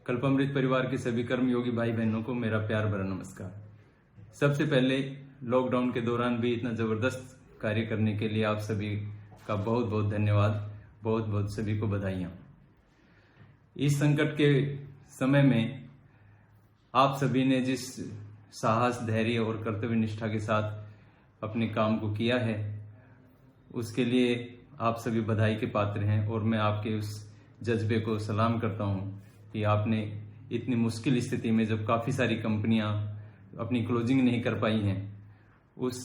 कल्पामृत परिवार के सभी कर्मयोगी भाई बहनों को मेरा प्यार भरा नमस्कार। सबसे पहले लॉकडाउन के दौरान भी इतना जबरदस्त कार्य करने के लिए आप सभी का बहुत बहुत धन्यवाद, बहुत बहुत सभी को बधाइयाँ। इस संकट के समय में आप सभी ने जिस साहस, धैर्य और कर्तव्य निष्ठा के साथ अपने काम को किया है, उसके लिए आप सभी बधाई के पात्र हैं और मैं आपके उस जज्बे को सलाम करता हूं कि आपने इतनी मुश्किल स्थिति में, जब काफ़ी सारी कंपनियां अपनी क्लोजिंग नहीं कर पाई हैं, उस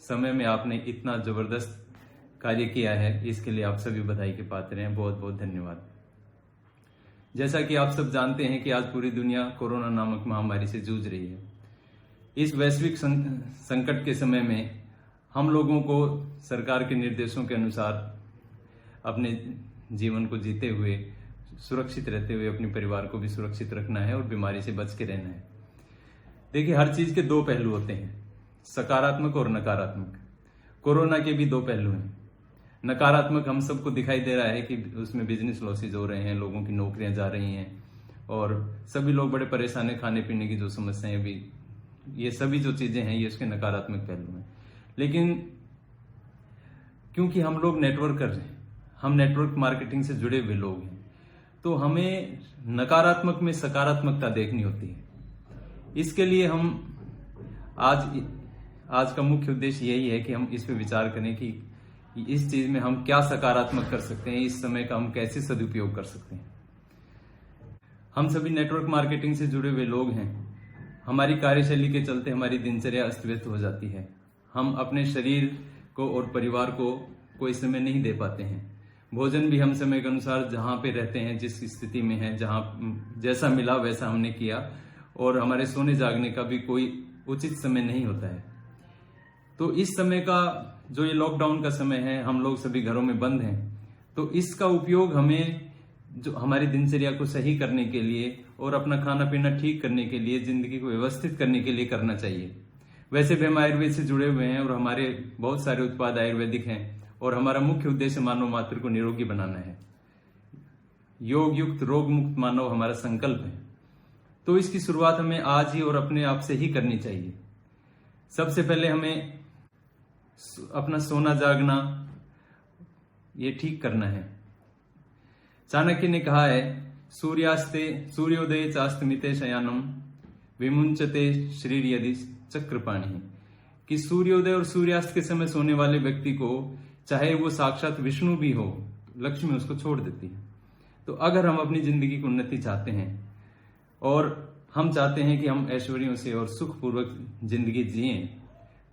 समय में आपने इतना ज़बरदस्त कार्य किया है। इसके लिए आप सभी बधाई के पात्र हैं। बहुत बहुत धन्यवाद। जैसा कि आप सब जानते हैं कि आज पूरी दुनिया कोरोना नामक महामारी से जूझ रही है। इस वैश्विक संकट के समय में हम लोगों को सरकार के निर्देशों के अनुसार अपने जीवन को जीते हुए, सुरक्षित रहते हुए अपने परिवार को भी सुरक्षित रखना है और बीमारी से बच के रहना है। देखिए, हर चीज के दो पहलू होते हैं, सकारात्मक और नकारात्मक। कोरोना के भी दो पहलू हैं। नकारात्मक हम सबको दिखाई दे रहा है कि उसमें बिजनेस लॉसेज हो रहे हैं, लोगों की नौकरियां जा रही हैं और सभी लोग बड़े परेशान हैं। खाने पीने की जो समस्याएं भी, ये सभी जो चीजें हैं, ये उसके नकारात्मक पहलू हैं। लेकिन क्योंकि हम लोग नेटवर्क कर रहे हैं, हम नेटवर्क मार्केटिंग से जुड़े हुए लोग हैं, तो हमें नकारात्मक में सकारात्मकता देखनी होती है। इसके लिए हम आज का मुख्य उद्देश्य यही है कि हम इस पे विचार करें कि इस चीज में हम क्या सकारात्मक कर सकते हैं, इस समय का हम कैसे सदुपयोग कर सकते हैं। हम सभी नेटवर्क मार्केटिंग से जुड़े हुए लोग हैं। हमारी कार्यशैली के चलते हमारी दिनचर्या अस्त व्यस्त हो जाती है। हम अपने शरीर को और परिवार को कोई समय नहीं दे पाते हैं। भोजन भी हम समय के अनुसार जहां पे रहते हैं, जिस स्थिति में है, जैसा मिला वैसा हमने किया, और हमारे सोने जागने का भी कोई उचित समय नहीं होता है। तो इस समय का जो ये लॉकडाउन का समय है, हम लोग सभी घरों में बंद हैं, तो इसका उपयोग हमें जो हमारी दिनचर्या को सही करने के लिए और अपना खाना पीना ठीक करने के लिए, जिंदगी को व्यवस्थित करने के लिए करना चाहिए। वैसे भी हम आयुर्वेद से जुड़े हुए हैं और हमारे बहुत सारे उत्पाद आयुर्वेदिक हैं और हमारा मुख्य उद्देश्य मानव मात्र को निरोगी बनाना है। योग युक्त रोग मुक्त मानव हमारा संकल्प है। तो इसकी शुरुआत हमें आज ही और अपने आप से ही करनी चाहिए। सबसे पहले हमें अपना सोना जागना ये ठीक करना है। चाणक्य ने कहा है, सूर्योदय चास्तमिते शयानम विमुंचते शरीर यदि चक्रपाणी, कि सूर्योदय और सूर्यास्त के समय सोने वाले व्यक्ति को, चाहे वो साक्षात विष्णु भी हो, लक्ष्मी उसको छोड़ देती है। तो अगर हम अपनी जिंदगी की उन्नति चाहते हैं और हम चाहते हैं कि हम ऐश्वर्यों से और सुखपूर्वक जिंदगी जिएं,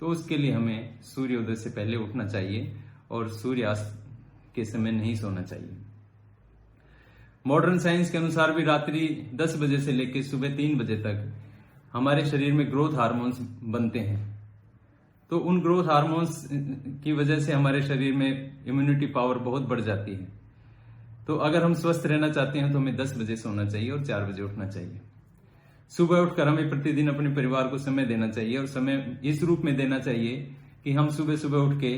तो उसके लिए हमें सूर्योदय से पहले उठना चाहिए और सूर्यास्त के समय नहीं सोना चाहिए। मॉडर्न साइंस के अनुसार भी रात्रि 10 बजे से लेकर सुबह 3 बजे तक हमारे शरीर में ग्रोथ हार्मोन्स बनते हैं। तो उन ग्रोथ हार्मोन्स की वजह से हमारे शरीर में इम्यूनिटी पावर बहुत बढ़ जाती है। तो अगर हम स्वस्थ रहना चाहते हैं तो हमें 10 बजे सोना चाहिए और 4 बजे उठना चाहिए। सुबह उठकर हमें प्रतिदिन अपने परिवार को समय देना चाहिए, और समय इस रूप में देना चाहिए कि हम सुबह सुबह उठ के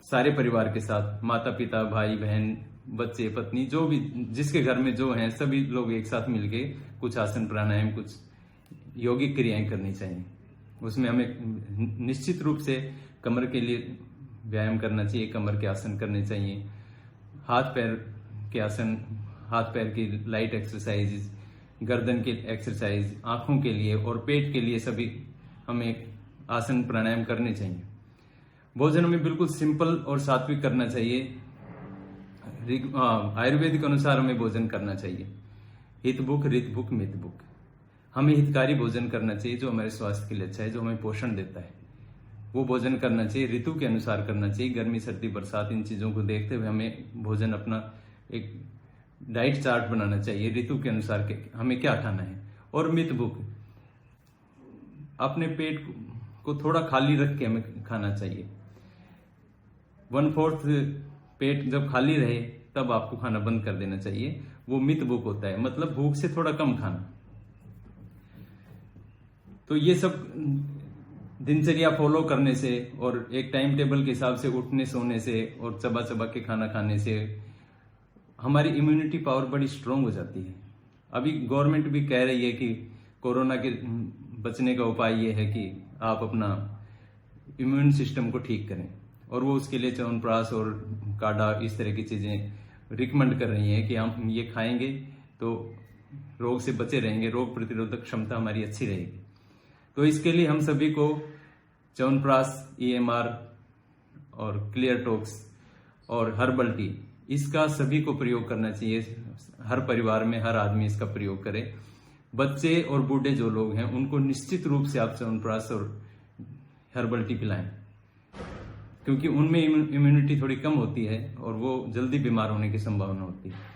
सारे परिवार के साथ, माता पिता, भाई बहन, बच्चे, पत्नी, जो भी जिसके घर में जो हैं, सभी लोग एक साथ मिलके कुछ आसन प्राणायाम, कुछ यौगिक क्रियाएं करनी चाहिए। उसमें हमें निश्चित रूप से कमर के लिए व्यायाम करना चाहिए, कमर के आसन करने चाहिए, हाथ पैर के आसन, हाथ पैर की लाइट एक्सरसाइज, गर्दन की एक्सरसाइज, आंखों के लिए और पेट के लिए सभी हमें आसन प्राणायाम करने चाहिए। भोजन हमें बिल्कुल सिंपल और सात्विक करना चाहिए। आयुर्वेद के अनुसार हमें भोजन करना चाहिए। हित भुक, रित भुक, मित भुक। हमें हितकारी भोजन करना चाहिए जो हमारे स्वास्थ्य के लिए अच्छा है, जो हमें पोषण देता है, वो भोजन करना चाहिए। ऋतु के अनुसार करना चाहिए। गर्मी, सर्दी, बरसात, इन चीजों को देखते हुए हमें भोजन अपना एक डाइट चार्ट बनाना चाहिए, ऋतु के अनुसार के हमें क्या खाना है। और मित भुक, अपने पेट को थोड़ा खाली रख के हमें खाना चाहिए। 1/4 पेट जब खाली रहे तब आपको खाना बंद कर देना चाहिए। वो मित भूख होता है, मतलब भूख से थोड़ा कम खाना। तो ये सब दिनचर्या फॉलो करने से और एक टाइम टेबल के हिसाब से उठने सोने से और चबा चबा के खाना खाने से हमारी इम्यूनिटी पावर बड़ी स्ट्रांग हो जाती है। अभी गवर्नमेंट भी कह रही है कि कोरोना के बचने का उपाय ये है कि आप अपना इम्यून सिस्टम को ठीक करें, और वो उसके लिए च्यवनप्राश और काढ़ा इस तरह की चीजें रिकमेंड कर रही हैं कि हम ये खाएंगे तो रोग से बचे रहेंगे, रोग प्रतिरोधक क्षमता हमारी अच्छी रहेगी। तो इसके लिए हम सभी को च्यवनप्राश, EMR और क्लियर टॉक्स और हर्बल टी, इसका सभी को प्रयोग करना चाहिए। हर परिवार में हर आदमी इसका प्रयोग करे। बच्चे और बूढ़े जो लोग हैं उनको निश्चित रूप से आप च्यवनप्राश और हर्बल टी पिलाएं, क्योंकि उनमें इम्यूनिटी थोड़ी कम होती है और वो जल्दी बीमार होने की संभावना होती है।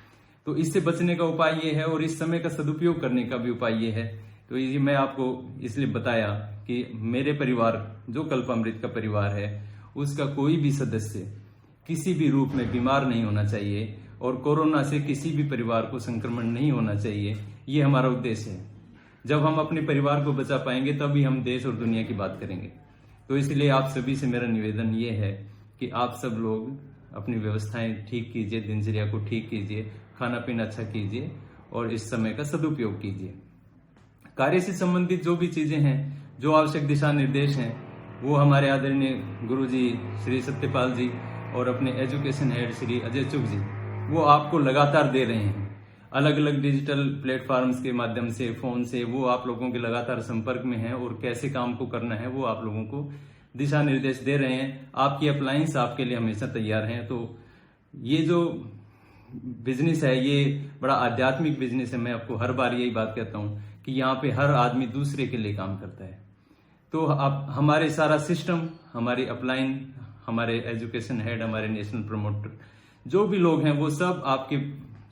तो इससे बचने का उपाय ये है, और इस समय का सदुपयोग करने का भी उपाय ये है। तो ये मैं आपको इसलिए बताया कि मेरे परिवार, जो कल्पामृत का परिवार है, उसका कोई भी सदस्य किसी भी रूप में बीमार नहीं होना चाहिए, और कोरोना से किसी भी परिवार को संक्रमण नहीं होना चाहिए। ये हमारा उद्देश्य है। जब हम अपने परिवार को बचा पाएंगे तभी हम देश और दुनिया की बात करेंगे। तो इसलिए आप सभी से मेरा निवेदन ये है कि आप सब लोग अपनी व्यवस्थाएं ठीक कीजिए, दिनचर्या को ठीक कीजिए, खाना पीना अच्छा कीजिए और इस समय का सदुपयोग कीजिए। कार्य से संबंधित जो भी चीजें हैं, जो आवश्यक दिशा निर्देश हैं, वो हमारे आदरणीय गुरुजी श्री सत्यपाल जी और अपने एजुकेशन हेड श्री अजय चुग जी वो आपको लगातार दे रहे हैं। अलग अलग डिजिटल प्लेटफॉर्म्स के माध्यम से, फोन से वो आप लोगों के लगातार संपर्क में हैं और कैसे काम को करना है वो आप लोगों को दिशा निर्देश दे रहे हैं। आपकी अप्लायंस आपके लिए हमेशा तैयार हैं। तो ये जो बिजनेस है ये बड़ा आध्यात्मिक बिजनेस है। मैं आपको हर बार यही बात कहता हूं कि यहाँ पे हर आदमी दूसरे के लिए काम करता है। तो आप हमारे सारा सिस्टम, हमारी अपलाइन, हमारे एजुकेशन हेड, हमारे नेशनल प्रमोटर, जो भी लोग हैं वो सब आपकी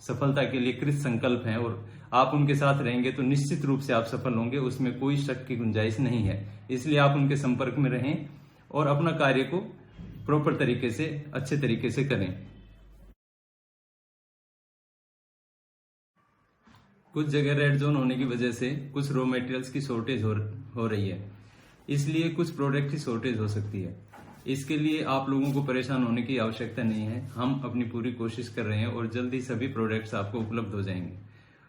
सफलता के लिए कृत संकल्प हैं, और आप उनके साथ रहेंगे तो निश्चित रूप से आप सफल होंगे, उसमें कोई शक की गुंजाइश नहीं है। इसलिए आप उनके संपर्क में रहें और अपना कार्य को प्रॉपर तरीके से, अच्छे तरीके से करें। कुछ जगह रेड जोन होने की वजह से कुछ रॉ मटेरियल्स की शॉर्टेज हो रही है, इसलिए कुछ प्रोडक्ट की शॉर्टेज हो सकती है। इसके लिए आप लोगों को परेशान होने की आवश्यकता नहीं है। हम अपनी पूरी कोशिश कर रहे हैं और जल्दी सभी प्रोडक्ट्स आपको उपलब्ध हो जाएंगे।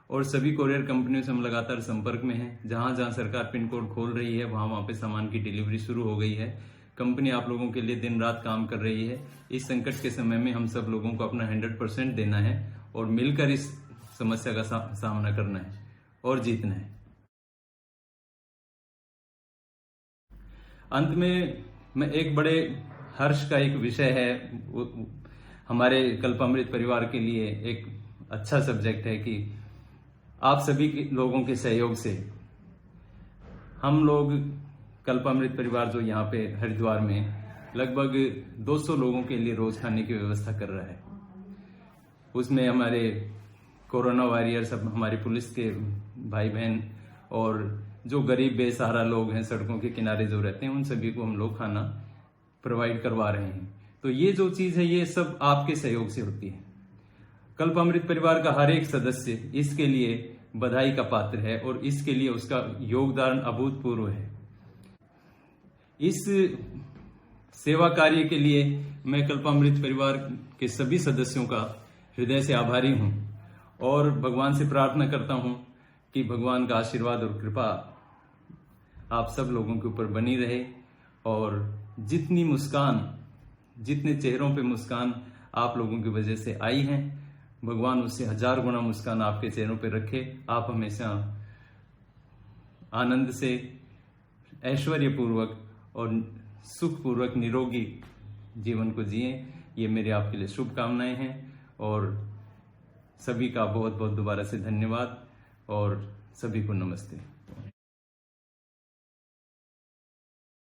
और सभी कोरियर कंपनियों से हम लगातार संपर्क में हैं। जहां जहां सरकार पिन कोड खोल रही है वहां पे सामान की डिलीवरी शुरू हो गई है। कंपनी आप लोगों के लिए दिन रात काम कर रही है। इस संकट के समय में हम सब लोगों को अपना 100% देना है और मिलकर इस समस्या का सामना करना है और जीतना है। अंत में मैं एक बड़े हर्ष का एक विषय है, हमारे कल्पामृत परिवार के लिए एक अच्छा सब्जेक्ट है कि आप सभी लोगों के सहयोग से हम लोग कल्पामृत परिवार जो यहाँ पे हरिद्वार में लगभग 200 लोगों के लिए रोज खाने की व्यवस्था कर रहा है। उसमें हमारे कोरोना वॉरियर्स, हमारी पुलिस के भाई बहन और जो गरीब बेसहारा लोग हैं, सड़कों के किनारे जो रहते हैं, उन सभी को हम लोग खाना प्रोवाइड करवा रहे हैं। तो ये जो चीज है ये सब आपके सहयोग से होती है। कल्पामृत परिवार का हर एक सदस्य इसके लिए बधाई का पात्र है और इसके लिए उसका योगदान अभूतपूर्व है। इस सेवा कार्य के लिए मैं कल्पामृत परिवार के सभी सदस्यों का हृदय से आभारी हूं और भगवान से प्रार्थना करता हूं कि भगवान का आशीर्वाद और कृपा आप सब लोगों के ऊपर बनी रहे और जितनी मुस्कान, जितने चेहरों पे मुस्कान आप लोगों की वजह से आई है, भगवान उससे 1000 गुना मुस्कान आपके चेहरों पे रखे। आप हमेशा आनंद से, ऐश्वर्यपूर्वक और सुखपूर्वक निरोगी जीवन को जिए। ये मेरे आपके लिए शुभकामनाएं हैं और सभी का बहुत बहुत दोबारा से धन्यवाद और सभी को नमस्ते।